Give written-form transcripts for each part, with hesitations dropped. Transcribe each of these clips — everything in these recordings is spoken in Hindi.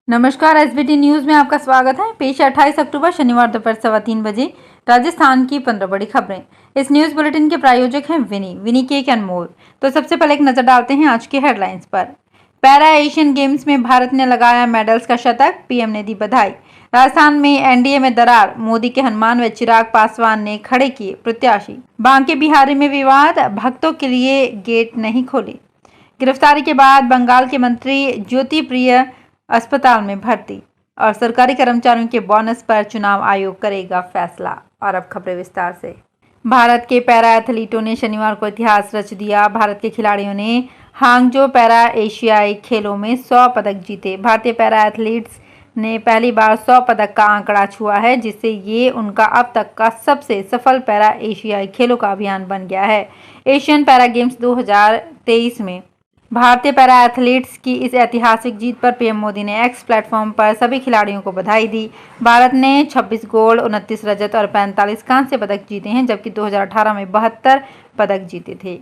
नमस्कार, एसबीटी न्यूज में आपका स्वागत है। पेश 28 अक्टूबर शनिवार दोपहर 3:15 बजे राजस्थान की 15 बड़ी खबरें। इस न्यूज बुलेटिन के प्रायोजक हैं विनी केक अनमोल। तो सबसे पहले एक नजर डालते हैं आज के हेडलाइंस पर। पैरा एशियन गेम्स में भारत ने लगाया मेडल्स का शतक, पीएम ने दी बधाई। राजस्थान में एनडीए में दरार, मोदी के हनुमान व चिराग पासवान ने खड़े किए प्रत्याशी। बांके बिहारी में विवाद, भक्तों के लिए गेट नहीं खोले। गिरफ्तारी के बाद बंगाल के मंत्री ज्योति प्रिय अस्पताल में भर्ती। और सरकारी कर्मचारियों के बोनस पर चुनाव आयोग करेगा फैसला। और अब खबरें विस्तार से। भारत के पैरा एथलीटों ने शनिवार को इतिहास रच दिया। भारत के खिलाड़ियों ने हांगजो पैरा एशियाई खेलों में 100 पदक जीते। भारतीय पैरा एथलीट्स ने पहली बार 100 पदक का आंकड़ा छुआ है, जिससे ये उनका अब तक का सबसे सफल पैरा एशियाई खेलों का अभियान बन गया है। एशियन पैरा गेम्स 2023 में भारतीय पैरा एथलीट्स की इस ऐतिहासिक जीत पर पीएम मोदी ने एक्स प्लेटफॉर्म पर सभी खिलाड़ियों को बधाई दी। भारत ने 26 गोल्ड, 29 रजत और 45 कांस्य पदक जीते हैं, जबकि 2018 में 72 पदक जीते थे।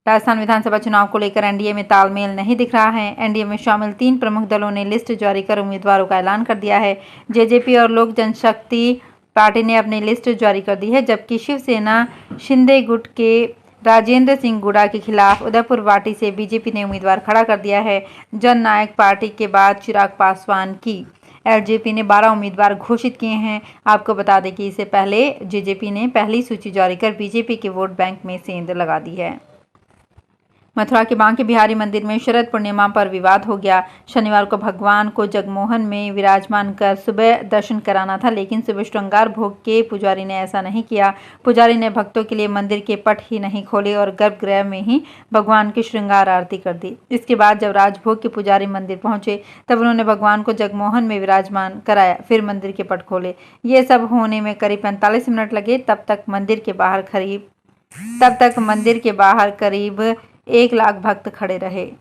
राजस्थान विधानसभा चुनाव को लेकर एनडीए में तालमेल नहीं दिख रहा है। एनडीए में शामिल 3 प्रमुख दलों ने लिस्ट जारी कर उम्मीदवारों का ऐलान कर दिया है। जेजेपी और लोक जनशक्ति पार्टी ने अपनी लिस्ट जारी कर दी है, जबकि शिवसेना शिंदे गुट के राजेंद्र सिंह गुड़ा के खिलाफ उदयपुर वाटी से बीजेपी ने उम्मीदवार खड़ा कर दिया है। जन नायक पार्टी के बाद चिराग पासवान की एलजेपी ने 12 उम्मीदवार घोषित किए हैं। आपको बता दें कि इससे पहले जेजेपी ने पहली सूची जारी कर बीजेपी के वोट बैंक में सेंध लगा दी है। मथुरा के बांके बिहारी मंदिर में शरद पूर्णिमा पर विवाद हो गया। शनिवार को भगवान को जगमोहन में विराजमान कर सुबह दर्शन कराना था, लेकिन सुबह श्रृंगार भोग के पुजारी ने ऐसा नहीं किया। पुजारी ने भक्तों के लिए मंदिर के पट ही नहीं खोले और गर्भगृह में ही भगवान की श्रृंगार आरती कर दी। इसके बाद जब राजभोग के पुजारी मंदिर पहुंचे, तब उन्होंने भगवान को जगमोहन में विराजमान कराया, फिर मंदिर के पट खोले। ये सब होने में करीब 45 मिनट लगे। तब तक मंदिर के बाहर करीब 1 लाख भक्त खड़े रहे।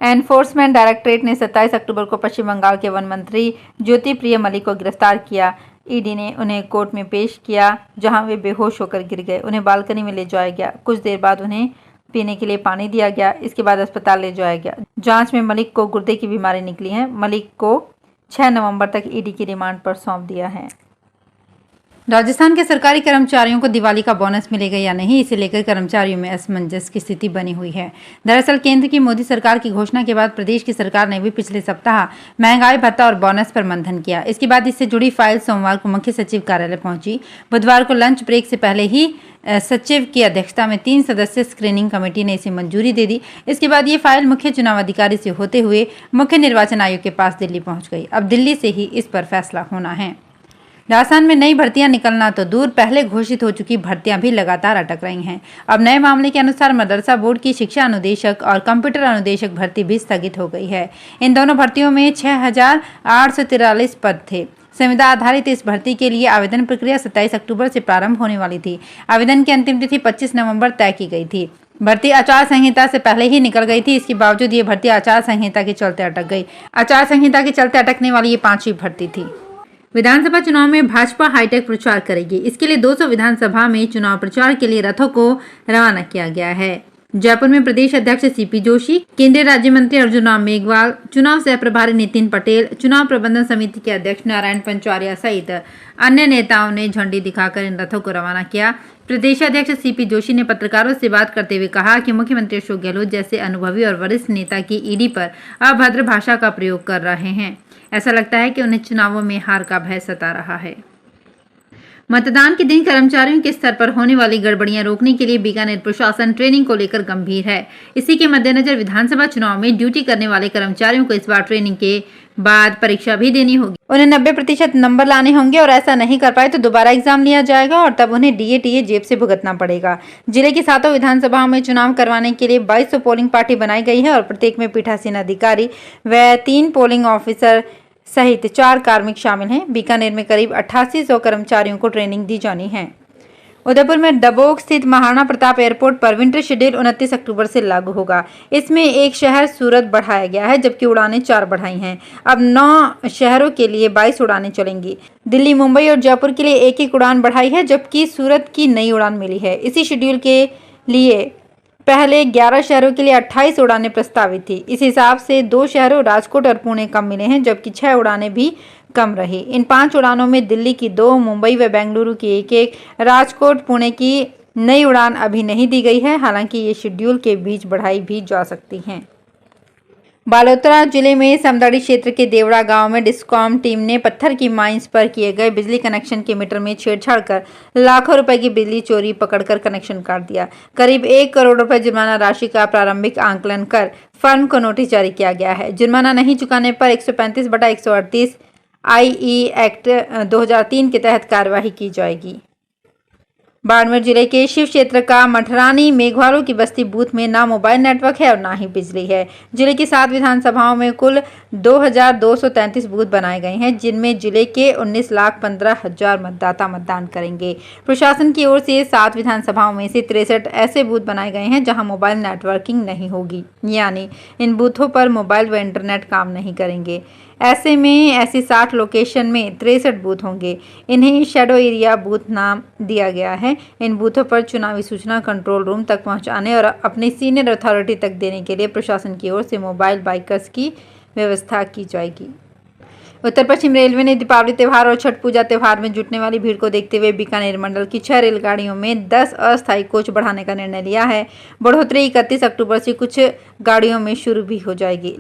एनफोर्समेंट डायरेक्टरेट ने 27 अक्टूबर को पश्चिम बंगाल के वन मंत्री ज्योति प्रिय मलिक को गिरफ्तार किया। ईडी ने उन्हें कोर्ट में पेश किया, जहां वे बेहोश होकर गिर गए। उन्हें बालकनी में ले जाया गया। कुछ देर बाद उन्हें पीने के लिए पानी दिया गया। इसके बाद अस्पताल ले जाया गया। जांच में मलिक को गुर्दे की बीमारी निकली है। मलिक को 6 नवंबर तक ईडी की रिमांड पर सौंप दिया है। राजस्थान के सरकारी कर्मचारियों को दिवाली का बोनस मिलेगा या नहीं, इसे लेकर कर्मचारियों में असमंजस की स्थिति बनी हुई है। दरअसल केंद्र की मोदी सरकार की घोषणा के बाद प्रदेश की सरकार ने भी पिछले सप्ताह महंगाई भत्ता और बोनस पर मंथन किया। इसके बाद इससे जुड़ी फाइल सोमवार को मुख्य सचिव कार्यालय पहुंची। बुधवार को लंच ब्रेक से पहले ही सचिव की अध्यक्षता में 3 सदस्यीय स्क्रीनिंग कमेटी ने इसे मंजूरी दे दी। इसके बाद ये फाइल मुख्य चुनाव अधिकारी से होते हुए मुख्य निर्वाचन आयोग के पास दिल्ली पहुंच गई। अब दिल्ली से ही इस पर फैसला होना है। राजस्थान में नई भर्तियां निकलना तो दूर, पहले घोषित हो चुकी भर्तियां भी लगातार अटक रही हैं। अब नए मामले के अनुसार मदरसा बोर्ड की शिक्षा अनुदेशक और कंप्यूटर अनुदेशक भर्ती भी स्थगित हो गई है। इन दोनों भर्तियों में 6,843 पद थे। संविदा आधारित इस भर्ती के लिए आवेदन प्रक्रिया 27 अक्टूबर से प्रारंभ होने वाली थी। आवेदन की अंतिम तिथि 25 नवंबर तय की गई थी। भर्ती आचार संहिता से पहले ही निकल गई थी। इसके बावजूद ये भर्ती आचार संहिता के चलते अटक गई। आचार संहिता के चलते अटकने वाली ये 5वीं भर्ती थी। विधानसभा चुनाव में भाजपा हाईटेक प्रचार करेगी। इसके लिए 200 विधानसभा में चुनाव प्रचार के लिए रथों को रवाना किया गया है। जयपुर में प्रदेश अध्यक्ष सीपी जोशी, केंद्रीय राज्य मंत्री अर्जुन राम मेघवाल, चुनाव सह प्रभारी नितिन पटेल, चुनाव प्रबंधन समिति के अध्यक्ष नारायण पंचवारिया सहित अन्य नेताओं ने झंडी दिखाकर इन रथों को रवाना किया। प्रदेश अध्यक्ष सीपी जोशी ने पत्रकारों से बात करते हुए कहा कि मुख्यमंत्री अशोक गहलोत जैसे अनुभवी और वरिष्ठ नेता की ईडी पर अभद्र भाषा का प्रयोग कर रहे हैं। ऐसा लगता है कि उन्हें चुनावों में हार का भय सता रहा है। मतदान के दिन कर्मचारियों के स्तर पर होने वाली गड़बड़ियां रोकने के लिए बीकानेर प्रशासन ट्रेनिंग को लेकर गंभीर है। इसी के मद्देनजर विधानसभा चुनाव में ड्यूटी करने वाले कर्मचारियों को इस बार ट्रेनिंग के बाद परीक्षा भी देनी होगी। उन्हें 90% नंबर लाने होंगे और ऐसा नहीं कर पाए तो दोबारा एग्जाम लिया जाएगा और तब उन्हें डीए जेब से भुगतना पड़ेगा। जिले की 7 विधानसभाओं में चुनाव करवाने के लिए 2200 पोलिंग पार्टी बनाई गई है और प्रत्येक में पीठासीन अधिकारी व 3 पोलिंग ऑफिसर सहित 4 कार्मिक शामिल हैं। बीकानेर में करीब 8800 कर्मचारियों को ट्रेनिंग दी जानी है। उदयपुर में डबोक स्थित महाराणा प्रताप एयरपोर्ट पर विंटर शेड्यूल 29 अक्टूबर से लागू होगा। इसमें एक शहर सूरत बढ़ाया गया है, जबकि उड़ानें 4 बढ़ाई हैं। अब 9 शहरों के लिए 22 उड़ानें चलेंगी। दिल्ली, मुंबई और जयपुर के लिए 1-1 उड़ान बढ़ाई है, जबकि सूरत की नई उड़ान मिली है। इसी शेड्यूल के लिए पहले 11 शहरों के लिए 28 उड़ानें प्रस्तावित थी। इस हिसाब से 2 शहरों राजकोट और पुणे कम मिले हैं, जबकि 6 उड़ानें भी कम रही। इन 5 उड़ानों में दिल्ली की 2, मुंबई व बेंगलुरु की 1-1, राजकोट पुणे की नई उड़ान अभी नहीं दी गई है। हालांकि ये शेड्यूल के बीच बढ़ाई भी जा सकती हैं। बालोतरा जिले में समदड़ी क्षेत्र के देवड़ा गांव में डिस्कॉम टीम ने पत्थर की माइंस पर किए गए बिजली कनेक्शन के मीटर में छेड़छाड़ कर लाखों रुपए की बिजली चोरी पकड़कर कनेक्शन काट दिया। करीब 1 करोड़ रुपए जुर्माना राशि का प्रारंभिक आंकलन कर फर्म को नोटिस जारी किया गया है। जुर्माना नहीं चुकाने पर 135/138 IE एक्ट 2003 के तहत कार्रवाई की जाएगी। बाड़मेर जिले के शिव क्षेत्र का मठरानी मेघवालों की बस्ती बूथ में ना मोबाइल नेटवर्क है और ना ही बिजली है। जिले की 7 विधानसभाओं में कुल 2233 बूथ बनाए गए हैं, जिनमें जिले के 19,15,000 मतदाता मतदान करेंगे। प्रशासन की ओर से 7 विधानसभाओं में से 63 ऐसे बूथ बनाए गए हैं जहां मोबाइल नेटवर्किंग नहीं होगी, यानी इन बूथों पर मोबाइल व इंटरनेट काम नहीं करेंगे। ऐसे में ऐसी 60 लोकेशन में 63 बूथ होंगे। इन्हें शैडो एरिया बूथ नाम दिया गया है। इन बूथों पर चुनावी सूचना कंट्रोल रूम तक पहुंचाने और अपनी सीनियर अथॉरिटी तक देने के लिए प्रशासन की ओर से मोबाइल बाइकर्स की व्यवस्था की जाएगी। उत्तर पश्चिम रेलवे ने दीपावली त्यौहार और छठ पूजा त्यौहार में जुटने वाली भीड़ को देखते हुए बीकानेर मंडल की 6 रेलगाड़ियों में 10 अस्थायी कोच बढ़ाने का निर्णय लिया है। बढ़ोतरी 31 अक्टूबर से कुछ गाड़ियों में शुरू भी हो जाएगी।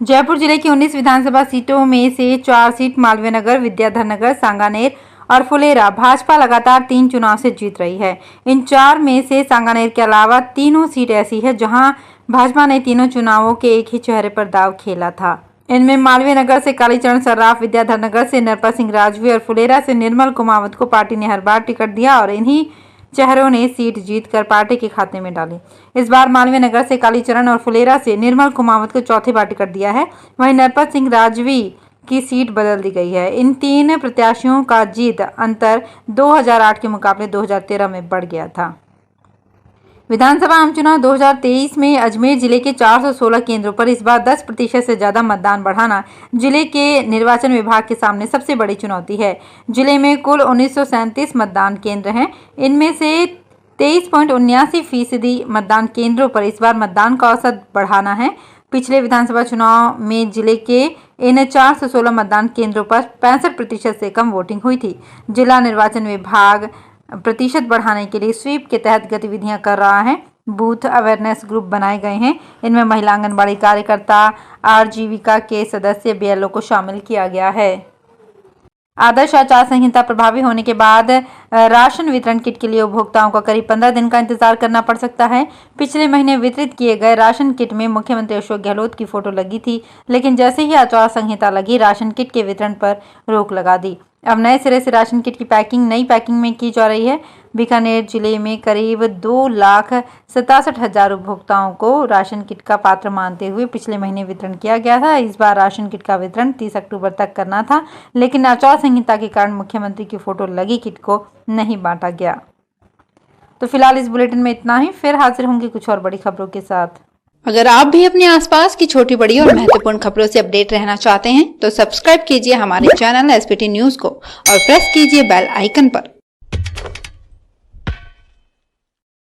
जयपुर जिले की 19 विधानसभा सीटों में से 4 सीट मालवीय नगर, विद्याधर नगर, सांगानेर और फुलेरा भाजपा लगातार 3 चुनाव से जीत रही है। इन 4 में से सांगानेर के अलावा तीनों सीट ऐसी है जहां भाजपा ने तीनों चुनावों के एक ही चेहरे पर दाव खेला था। इनमें मालवीय नगर से कालीचरण सर्राफ, विद्याधर नगर से नरपत सिंह राजवी और फुलेरा से निर्मल कुमावत को पार्टी ने हर बार टिकट दिया और इन्हीं चेहरों ने सीट जीतकर पार्टी के खाते में डाली। इस बार मालवीय नगर से कालीचरण और फुलेरा से निर्मल कुमावत को चौथी बार टिकट दिया है। वहीं नरपत सिंह राजवी की सीट बदल दी गई है। इन 3 प्रत्याशियों का जीत अंतर 2008 के मुकाबले 2013 में बढ़ गया था। विधानसभा आम चुनाव 2023 में अजमेर जिले के 416 केंद्रों पर इस बार 10% से ज्यादा मतदान बढ़ाना जिले के निर्वाचन विभाग के सामने सबसे बड़ी चुनौती है। जिले में कुल 1937 मतदान केंद्र हैं। इनमें से 23.79% मतदान केंद्रों पर इस बार मतदान का औसत बढ़ाना है। पिछले विधानसभा चुनाव में जिले के इन 416 मतदान केंद्रों पर 65% से कम वोटिंग हुई थी। जिला निर्वाचन विभाग प्रतिशत बढ़ाने के लिए स्वीप के तहत गतिविधियां कर रहा है। बूथ अवेयरनेस ग्रुप बनाए गए हैं। इनमें महिला आंगनबाड़ी कार्यकर्ता, आजीविका के सदस्य, BLO को शामिल किया गया है। आदर्श आचार संहिता प्रभावी होने के बाद राशन वितरण किट के लिए उपभोक्ताओं को करीब 15 दिन का इंतजार करना पड़ सकता है। पिछले महीने वितरित किए गए राशन किट में मुख्यमंत्री अशोक गहलोत की फोटो लगी थी, लेकिन जैसे ही आचार संहिता लगी, राशन किट के वितरण पर रोक लगा दी। अब नए सिरे से राशन किट की नई पैकिंग में की जा रही है। बीकानेर जिले में करीब 2,67,000 उपभोक्ताओं को राशन किट का पात्र मानते हुए पिछले महीने वितरण किया गया था। इस बार राशन किट का वितरण 30 अक्टूबर तक करना था, लेकिन आचार संहिता के कारण मुख्यमंत्री की फोटो लगी किट को नहीं बांटा गया। तो फिलहाल इस बुलेटिन में इतना ही। फिर हाजिर होंगे कुछ और बड़ी खबरों के साथ। अगर आप भी अपने आसपास की छोटी बड़ी और महत्वपूर्ण खबरों से अपडेट रहना चाहते हैं तो सब्सक्राइब कीजिए हमारे चैनल SPT न्यूज को और प्रेस कीजिए बेल आइकन पर।